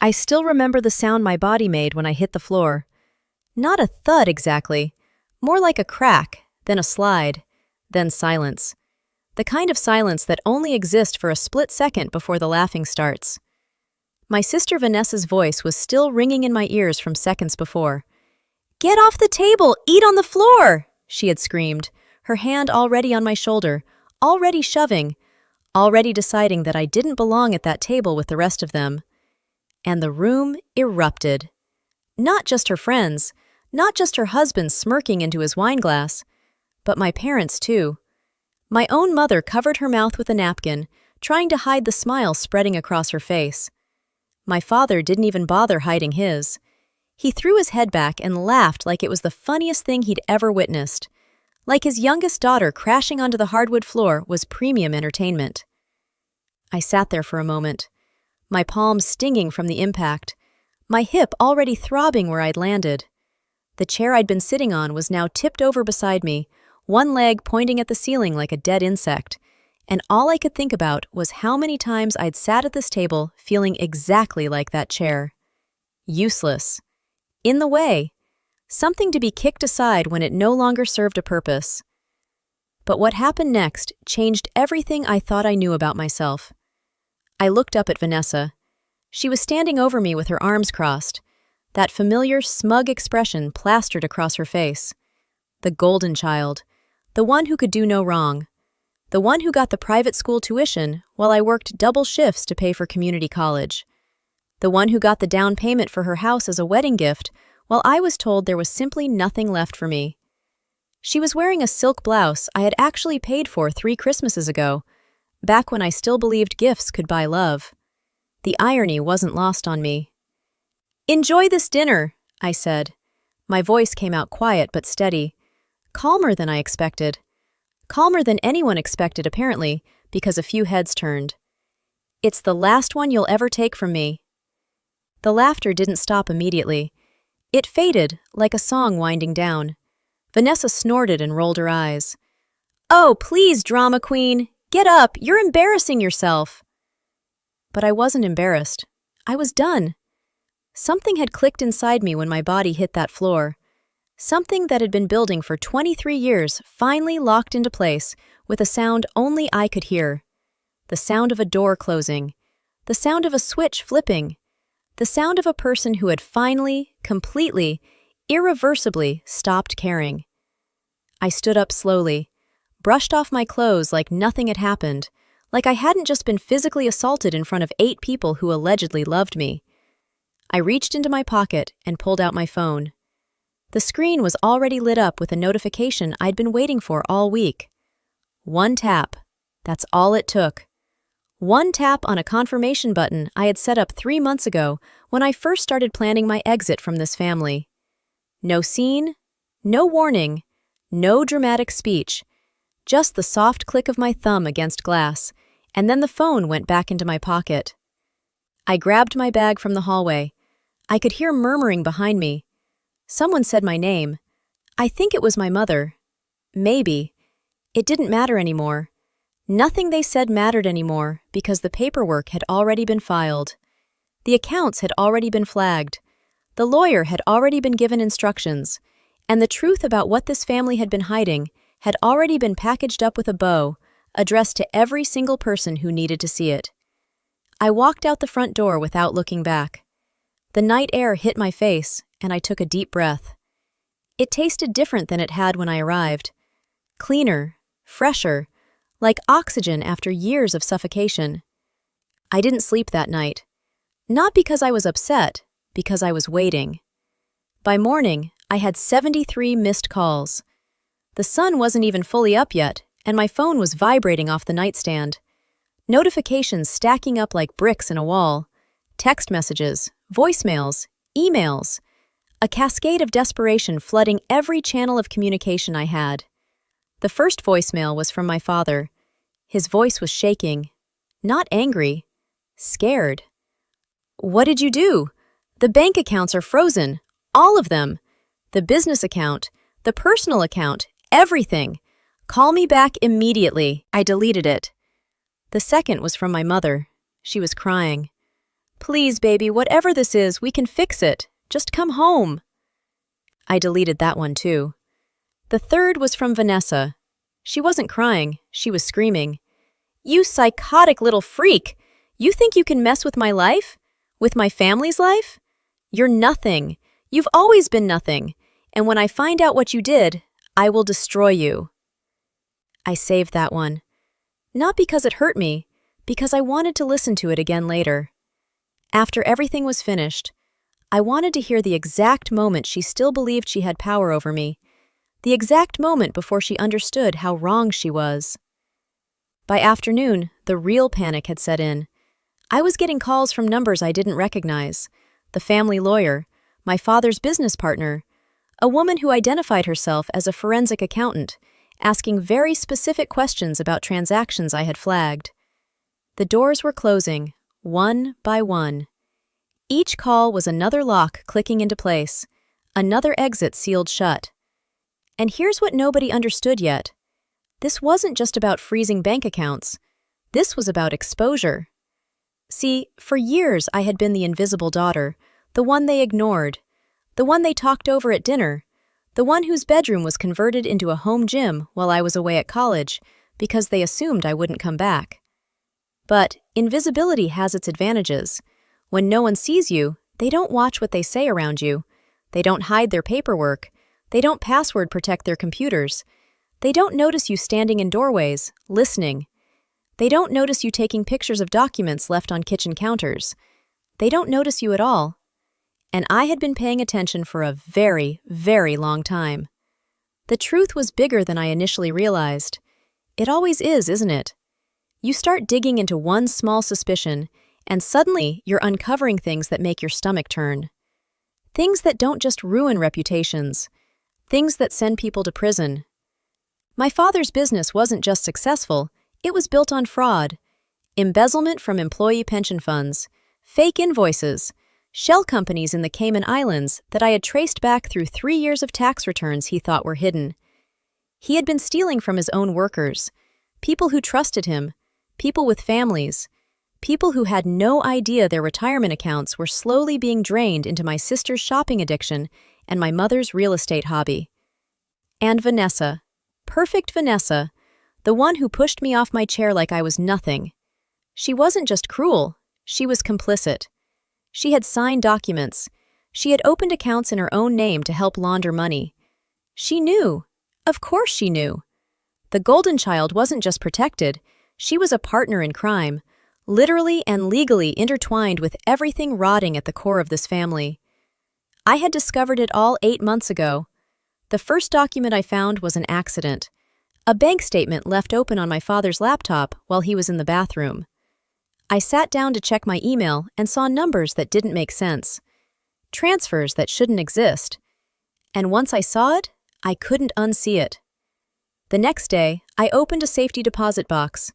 I still remember the sound my body made when I hit the floor. Not a thud exactly, more like a crack, then a slide, then silence. The kind of silence that only exists for a split second before the laughing starts. My sister Vanessa's voice was still ringing in my ears from seconds before. "Get off the table! Eat on the floor!" she had screamed, her hand already on my shoulder, already shoving, already deciding that I didn't belong at that table with the rest of them. And the room erupted. Not just her friends, not just her husband smirking into his wineglass, but my parents too. My own mother covered her mouth with a napkin, trying to hide the smile spreading across her face. My father didn't even bother hiding his. He threw his head back and laughed like it was the funniest thing he'd ever witnessed. Like his youngest daughter crashing onto the hardwood floor was premium entertainment. I sat there for a moment, my palms stinging from the impact, my hip already throbbing where I'd landed. The chair I'd been sitting on was now tipped over beside me, one leg pointing at the ceiling like a dead insect, and all I could think about was how many times I'd sat at this table feeling exactly like that chair. Useless. In the way. Something to be kicked aside when it no longer served a purpose. But what happened next changed everything I thought I knew about myself. I looked up at Vanessa. She was standing over me with her arms crossed, that familiar, smug expression plastered across her face. The golden child, the one who could do no wrong, the one who got the private school tuition while I worked double shifts to pay for community college, the one who got the down payment for her house as a wedding gift while I was told there was simply nothing left for me. She was wearing a silk blouse I had actually paid for 3 Christmases ago, back when I still believed gifts could buy love. The irony wasn't lost on me. "Enjoy this dinner," I said. My voice came out quiet but steady, calmer than I expected. Calmer than anyone expected, apparently, because a few heads turned. "It's the last one you'll ever take from me." The laughter didn't stop immediately. It faded, like a song winding down. Vanessa snorted and rolled her eyes. "Oh, please, drama queen! Get up! You're embarrassing yourself!" But I wasn't embarrassed. I was done. Something had clicked inside me when my body hit that floor. Something that had been building for 23 years finally locked into place with a sound only I could hear. The sound of a door closing. The sound of a switch flipping. The sound of a person who had finally, completely, irreversibly stopped caring. I stood up slowly, brushed off my clothes like nothing had happened, like I hadn't just been physically assaulted in front of 8 people who allegedly loved me. I reached into my pocket and pulled out my phone. The screen was already lit up with a notification I'd been waiting for all week. One tap. That's all it took. One tap on a confirmation button I had set up 3 months ago when I first started planning my exit from this family. No scene, no warning, no dramatic speech, just the soft click of my thumb against glass, and then the phone went back into my pocket. I grabbed my bag from the hallway. I could hear murmuring behind me. Someone said my name. I think it was my mother. Maybe. It didn't matter anymore. Nothing they said mattered anymore because the paperwork had already been filed. The accounts had already been flagged. The lawyer had already been given instructions, and the truth about what this family had been hiding had already been packaged up with a bow, addressed to every single person who needed to see it. I walked out the front door without looking back. The night air hit my face, and I took a deep breath. It tasted different than it had when I arrived. Cleaner, fresher, like oxygen after years of suffocation. I didn't sleep that night. Not because I was upset, because I was waiting. By morning, I had 73 missed calls. The sun wasn't even fully up yet, and my phone was vibrating off the nightstand. Notifications stacking up like bricks in a wall. Text messages, voicemails, emails. A cascade of desperation flooding every channel of communication I had. The first voicemail was from my father. His voice was shaking. Not angry. Scared. "What did you do? The bank accounts are frozen. All of them. The business account, the personal account, everything. Call me back immediately." I deleted it. The second was from my mother. She was crying. Please, baby, whatever this is, we can fix it. Just come home. I deleted that one too. The third was from Vanessa. She wasn't crying, she was screaming. You psychotic little freak! You think you can mess with my life? With my family's life? You're nothing. You've always been nothing. And when I find out what you did, I will destroy you. I saved that one. Not because it hurt me, because I wanted to listen to it again later. After everything was finished, I wanted to hear the exact moment she still believed she had power over me, the exact moment before she understood how wrong she was. By afternoon, the real panic had set in. I was getting calls from numbers I didn't recognize: the family lawyer, my father's business partner, a woman who identified herself as a forensic accountant, asking very specific questions about transactions I had flagged. The doors were closing, one by one. Each call was another lock clicking into place, another exit sealed shut. And here's what nobody understood yet. This wasn't just about freezing bank accounts. This was about exposure. See, for years I had been the invisible daughter, the one they ignored, the one they talked over at dinner, the one whose bedroom was converted into a home gym while I was away at college because they assumed I wouldn't come back. But invisibility has its advantages. When no one sees you, they don't watch what they say around you. They don't hide their paperwork. They don't password protect their computers. They don't notice you standing in doorways, listening. They don't notice you taking pictures of documents left on kitchen counters. They don't notice you at all. And I had been paying attention for a very, very long time. The truth was bigger than I initially realized. It always is, isn't it? You start digging into one small suspicion, and suddenly you're uncovering things that make your stomach turn. Things that don't just ruin reputations. Things that send people to prison. My father's business wasn't just successful, it was built on fraud. Embezzlement from employee pension funds, fake invoices, shell companies in the Cayman Islands that I had traced back through 3 years of tax returns he thought were hidden. He had been stealing from his own workers, people who trusted him, people with families, people who had no idea their retirement accounts were slowly being drained into my sister's shopping addiction and my mother's real estate hobby. And Vanessa, perfect Vanessa, the one who pushed me off my chair like I was nothing. She wasn't just cruel, she was complicit. She had signed documents. She had opened accounts in her own name to help launder money. She knew. Of course she knew. The golden child wasn't just protected, she was a partner in crime, literally and legally intertwined with everything rotting at the core of this family. I had discovered it all 8 months ago. The first document I found was an accident, a bank statement left open on my father's laptop while he was in the bathroom. I sat down to check my email and saw numbers that didn't make sense, transfers that shouldn't exist. And once I saw it, I couldn't unsee it. The next day, I opened a safety deposit box.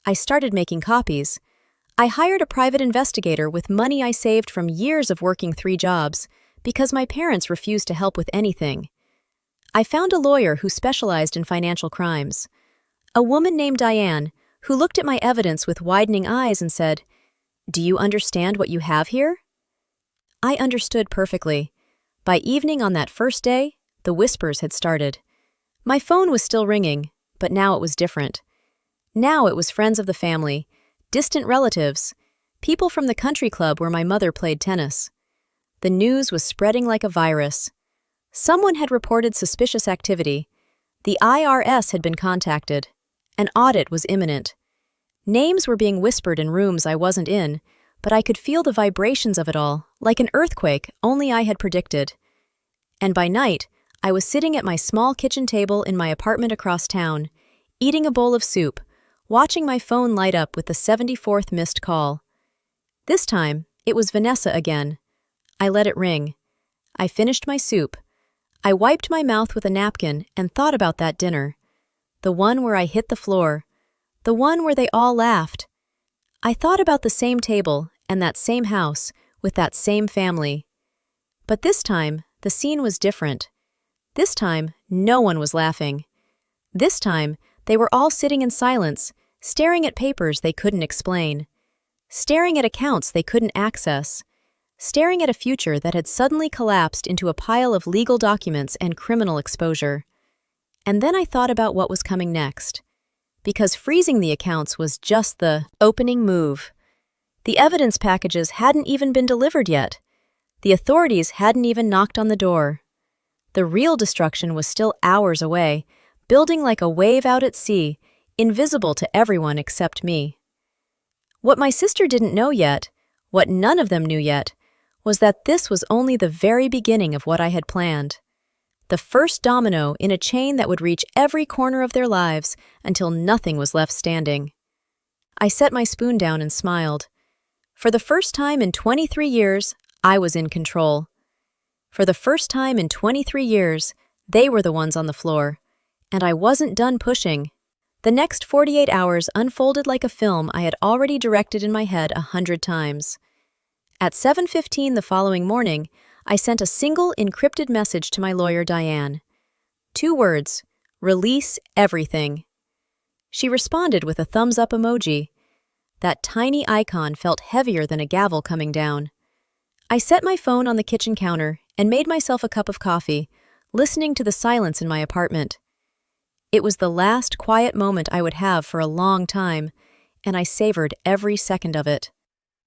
I started making copies. I hired a private investigator with money I saved from years of working 3 jobs because my parents refused to help with anything. I found a lawyer who specialized in financial crimes. A woman named Diane, who looked at my evidence with widening eyes and said, "Do you understand what you have here?" I understood perfectly. By evening on that first day, the whispers had started. My phone was still ringing, but now it was different. Now it was friends of the family, distant relatives, people from the country club where my mother played tennis. The news was spreading like a virus. Someone had reported suspicious activity. The IRS had been contacted. An audit was imminent. Names were being whispered in rooms I wasn't in, but I could feel the vibrations of it all, like an earthquake only I had predicted. And by night, I was sitting at my small kitchen table in my apartment across town, eating a bowl of soup, watching my phone light up with the 74th missed call. This time, it was Vanessa again. I let it ring. I finished my soup. I wiped my mouth with a napkin and thought about that dinner. The one where I hit the floor. The one where they all laughed. I thought about the same table and that same house with that same family. But this time, the scene was different. This time, no one was laughing. This time, they were all sitting in silence, staring at papers they couldn't explain. staring at accounts they couldn't access, staring at a future that had suddenly collapsed into a pile of legal documents and criminal exposure. And then I thought about what was coming next. Because freezing the accounts was just the opening move. The evidence packages hadn't even been delivered yet. The authorities hadn't even knocked on the door. The real destruction was still hours away, building like a wave out at sea, invisible to everyone except me. What my sister didn't know yet, what none of them knew yet, was that this was only the very beginning of what I had planned. The first domino in a chain that would reach every corner of their lives until nothing was left standing. I set my spoon down and smiled. For the first time in 23 years, I was in control. For the first time in 23 years, they were the ones on the floor, and I wasn't done pushing. The next 48 hours unfolded like a film I had already directed in my head 100 times. At 7:15 the following morning, I sent a single encrypted message to my lawyer, Diane. 2 words: release everything. She responded with a thumbs-up emoji. That tiny icon felt heavier than a gavel coming down. I set my phone on the kitchen counter and made myself a cup of coffee, listening to the silence in my apartment. It was the last quiet moment I would have for a long time, and I savored every second of it.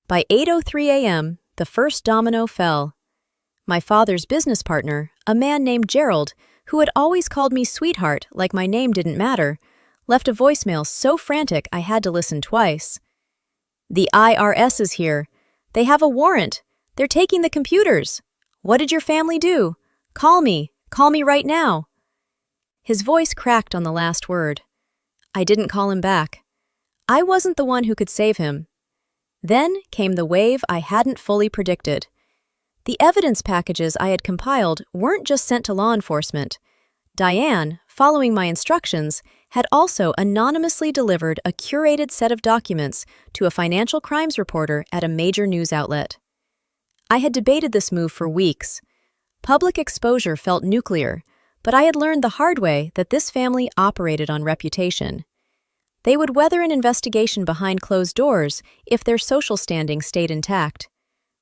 By 8:03 a.m., the first domino fell. My father's business partner, a man named Gerald, who had always called me sweetheart like my name didn't matter, left a voicemail so frantic I had to listen twice. "The IRS is here. They have a warrant. They're taking the computers. What did your family do? Call me. Call me right now." His voice cracked on the last word. I didn't call him back. I wasn't the one who could save him. Then came the wave I hadn't fully predicted. The evidence packages I had compiled weren't just sent to law enforcement. Diane, following my instructions, had also anonymously delivered a curated set of documents to a financial crimes reporter at a major news outlet. I had debated this move for weeks. Public exposure felt nuclear, but I had learned the hard way that this family operated on reputation. They would weather an investigation behind closed doors if their social standing stayed intact.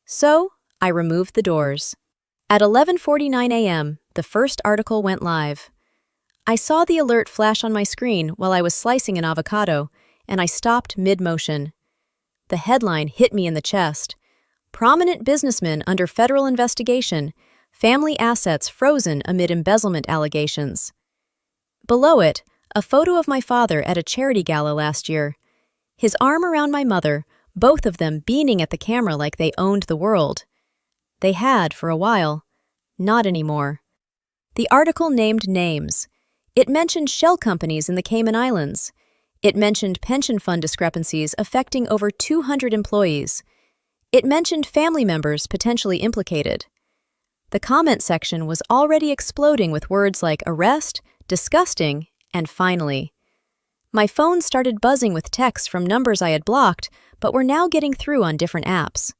So, I removed the doors. At 11:49 a.m., the first article went live. I saw the alert flash on my screen while I was slicing an avocado, and I stopped mid-motion. The headline hit me in the chest. "Prominent businessman under federal investigation. Family assets frozen amid embezzlement allegations." Below it, a photo of my father at a charity gala last year. His arm around my mother, both of them beaming at the camera like they owned the world. They had for a while. Not anymore. The article named names. It mentioned shell companies in the Cayman Islands. It mentioned pension fund discrepancies affecting over 200 employees. It mentioned family members potentially implicated. The comment section was already exploding with words like arrest, disgusting, and finally. My phone started buzzing with texts from numbers I had blocked, but were now getting through on different apps.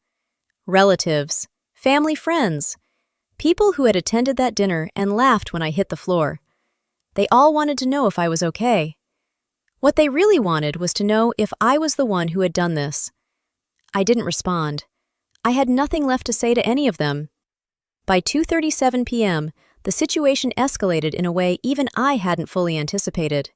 Relatives, family friends, people who had attended that dinner and laughed when I hit the floor. They all wanted to know if I was okay. What they really wanted was to know if I was the one who had done this. I didn't respond. I had nothing left to say to any of them. By 2:37 p.m., the situation escalated in a way even I hadn't fully anticipated.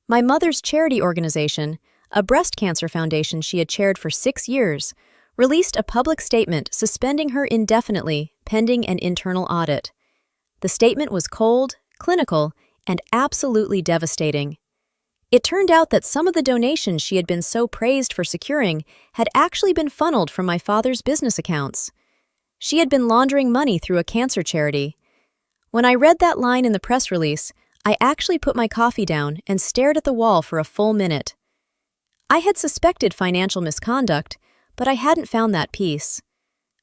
My mother's charity organization, a breast cancer foundation she had chaired for 6 years, released a public statement suspending her indefinitely, pending an internal audit. The statement was cold, clinical, and absolutely devastating. It turned out that some of the donations she had been so praised for securing had actually been funneled from my father's business accounts. She had been laundering money through a cancer charity. When I read that line in the press release, I actually put my coffee down and stared at the wall for a full minute. I had suspected financial misconduct, but I hadn't found that piece.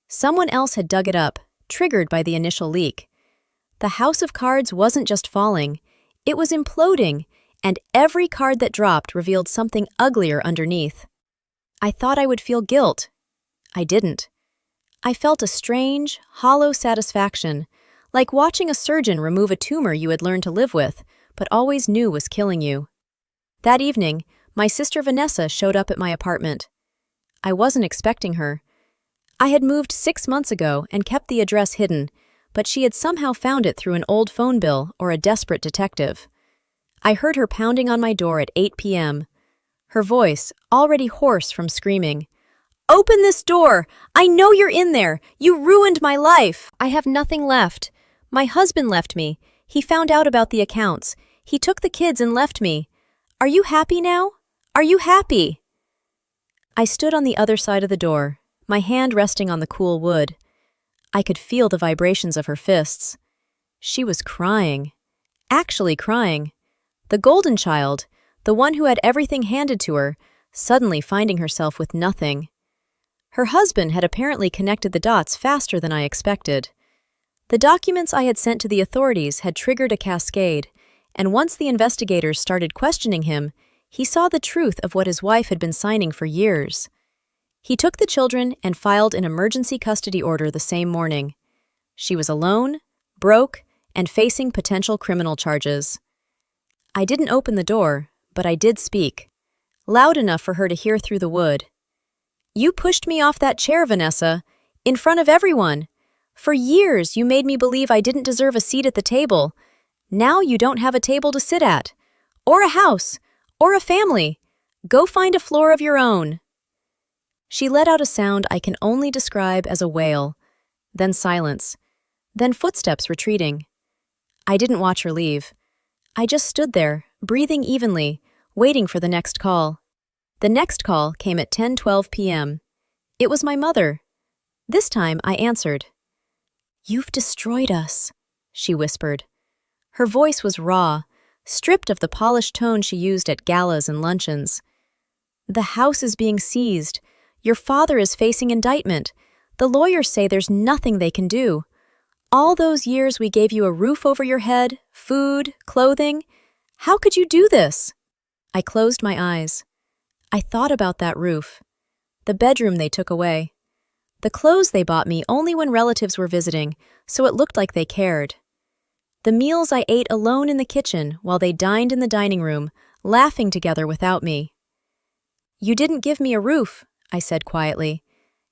Someone else had dug it up, triggered by the initial leak. The house of cards wasn't just falling, it was imploding, and every card that dropped revealed something uglier underneath. I thought I would feel guilt. I didn't. I felt a strange, hollow satisfaction, like watching a surgeon remove a tumor you had learned to live with, but always knew was killing you. That evening, my sister Vanessa showed up at my apartment. I wasn't expecting her. I had moved 6 months ago and kept the address hidden, but she had somehow found it through an old phone bill or a desperate detective. I heard her pounding on my door at 8 p.m., her voice already hoarse from screaming. "Open this door! I know you're in there! You ruined my life! I have nothing left. My husband left me. He found out about the accounts. He took the kids and left me. Are you happy now? Are you happy?" I stood on the other side of the door, my hand resting on the cool wood. I could feel the vibrations of her fists. She was crying. Actually crying. The golden child, the one who had everything handed to her, suddenly finding herself with nothing. Her husband had apparently connected the dots faster than I expected. The documents I had sent to the authorities had triggered a cascade, and once the investigators started questioning him, he saw the truth of what his wife had been signing for years. He took the children and filed an emergency custody order the same morning. She was alone, broke, and facing potential criminal charges. I didn't open the door, but I did speak, loud enough for her to hear through the wood. "You pushed me off that chair, Vanessa, in front of everyone. For years, you made me believe I didn't deserve a seat at the table. Now you don't have a table to sit at, or a house, or a family. Go find a floor of your own." She let out a sound I can only describe as a wail, then silence, then footsteps retreating. I didn't watch her leave. I just stood there, breathing evenly, waiting for the next call. The next call came at 10:12 p.m. It was my mother. This time I answered. "You've destroyed us," she whispered. Her voice was raw, stripped of the polished tone she used at galas and luncheons. "The house is being seized. Your father is facing indictment. The lawyers say there's nothing they can do. All those years we gave you a roof over your head, food, clothing. How could you do this?" I closed my eyes. I thought about that roof, the bedroom they took away, the clothes they bought me only when relatives were visiting, so it looked like they cared. The meals I ate alone in the kitchen while they dined in the dining room, laughing together without me. "You didn't give me a roof," I said quietly.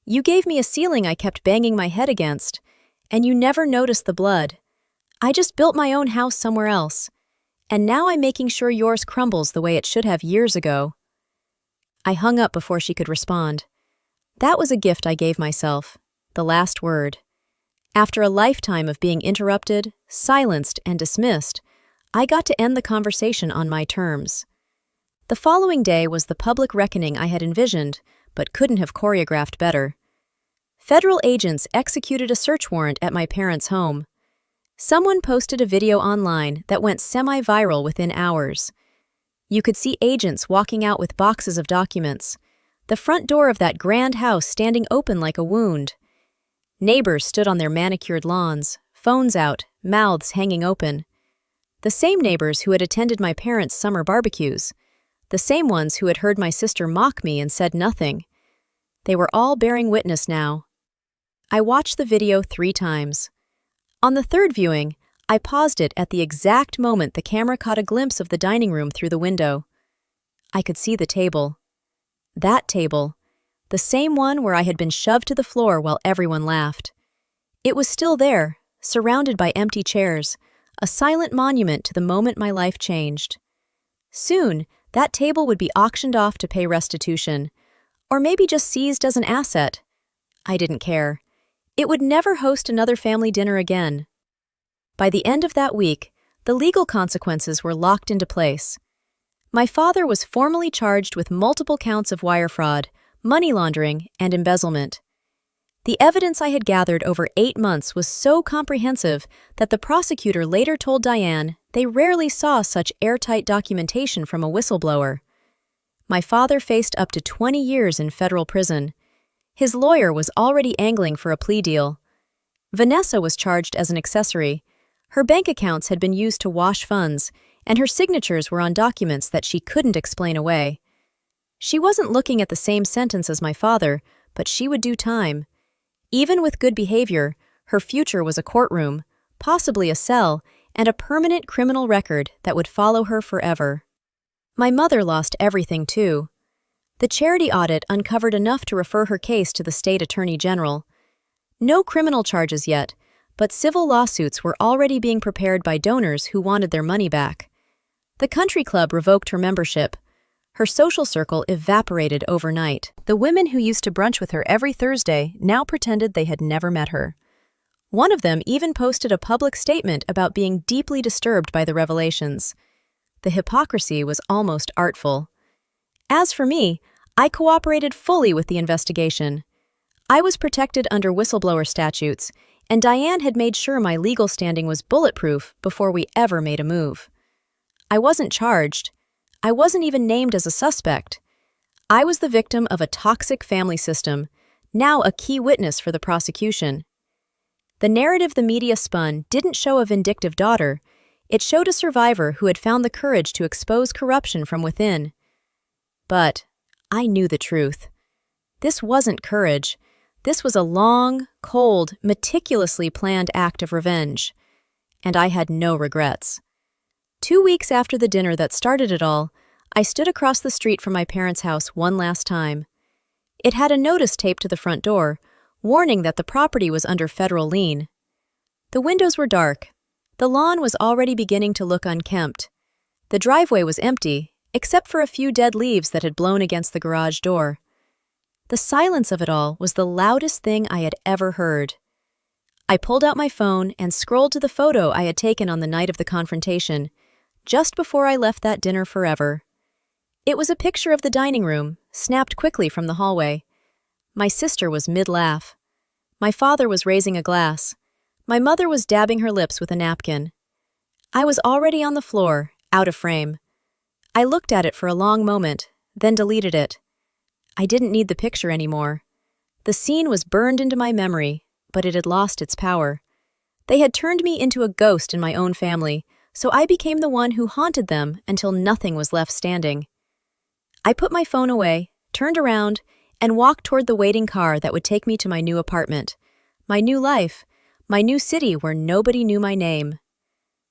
"You gave me a ceiling I kept banging my head against, and you never noticed the blood. I just built my own house somewhere else, and now I'm making sure yours crumbles the way it should have years ago." I hung up before she could respond. That was a gift I gave myself, the last word. After a lifetime of being interrupted, silenced, and dismissed, I got to end the conversation on my terms. The following day was the public reckoning I had envisioned, but couldn't have choreographed better. Federal agents executed a search warrant at my parents' home. Someone posted a video online that went semi-viral within hours. You could see agents walking out with boxes of documents, the front door of that grand house standing open like a wound. Neighbors stood on their manicured lawns, phones out, mouths hanging open. The same neighbors who had attended my parents' summer barbecues, the same ones who had heard my sister mock me and said nothing. They were all bearing witness now. I watched the video 3 times. On the third viewing, I paused it at the exact moment the camera caught a glimpse of the dining room through the window. I could see the table. That table, the same one where I had been shoved to the floor while everyone laughed. It was still there, surrounded by empty chairs, a silent monument to the moment my life changed. Soon, that table would be auctioned off to pay restitution, or maybe just seized as an asset. I didn't care. It would never host another family dinner again. By the end of that week, the legal consequences were locked into place. My father was formally charged with multiple counts of wire fraud, money laundering, and embezzlement. The evidence I had gathered over 8 months was so comprehensive that the prosecutor later told Diane they rarely saw such airtight documentation from a whistleblower. My father faced up to 20 years in federal prison. His lawyer was already angling for a plea deal. Vanessa was charged as an accessory. Her bank accounts had been used to wash funds, and her signatures were on documents that she couldn't explain away. She wasn't looking at the same sentence as my father, but she would do time. Even with good behavior, her future was a courtroom, possibly a cell, and a permanent criminal record that would follow her forever. My mother lost everything, too. The charity audit uncovered enough to refer her case to the state attorney general. No criminal charges yet, but civil lawsuits were already being prepared by donors who wanted their money back. The country club revoked her membership. Her social circle evaporated overnight. The women who used to brunch with her every Thursday now pretended they had never met her. One of them even posted a public statement about being deeply disturbed by the revelations. The hypocrisy was almost artful. As for me, I cooperated fully with the investigation. I was protected under whistleblower statutes, and Diane had made sure my legal standing was bulletproof before we ever made a move. I wasn't charged. I wasn't even named as a suspect. I was the victim of a toxic family system, now a key witness for the prosecution. The narrative the media spun didn't show a vindictive daughter. It showed a survivor who had found the courage to expose corruption from within. But I knew the truth. This wasn't courage. This was a long, cold, meticulously planned act of revenge. And I had no regrets. 2 weeks after the dinner that started it all, I stood across the street from my parents' house one last time. It had a notice taped to the front door, warning that the property was under federal lien. The windows were dark. The lawn was already beginning to look unkempt. The driveway was empty, except for a few dead leaves that had blown against the garage door. The silence of it all was the loudest thing I had ever heard. I pulled out my phone and scrolled to the photo I had taken on the night of the confrontation, just before I left that dinner forever. It was a picture of the dining room, snapped quickly from the hallway. My sister was mid-laugh. My father was raising a glass. My mother was dabbing her lips with a napkin. I was already on the floor, out of frame. I looked at it for a long moment, then deleted it. I didn't need the picture anymore. The scene was burned into my memory, but it had lost its power. They had turned me into a ghost in my own family, so I became the one who haunted them until nothing was left standing. I put my phone away, turned around, and walked toward the waiting car that would take me to my new apartment, my new life, my new city where nobody knew my name.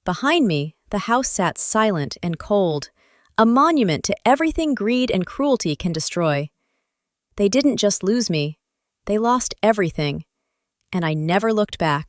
Behind me, the house sat silent and cold, a monument to everything greed and cruelty can destroy. They didn't just lose me, they lost everything, and I never looked back.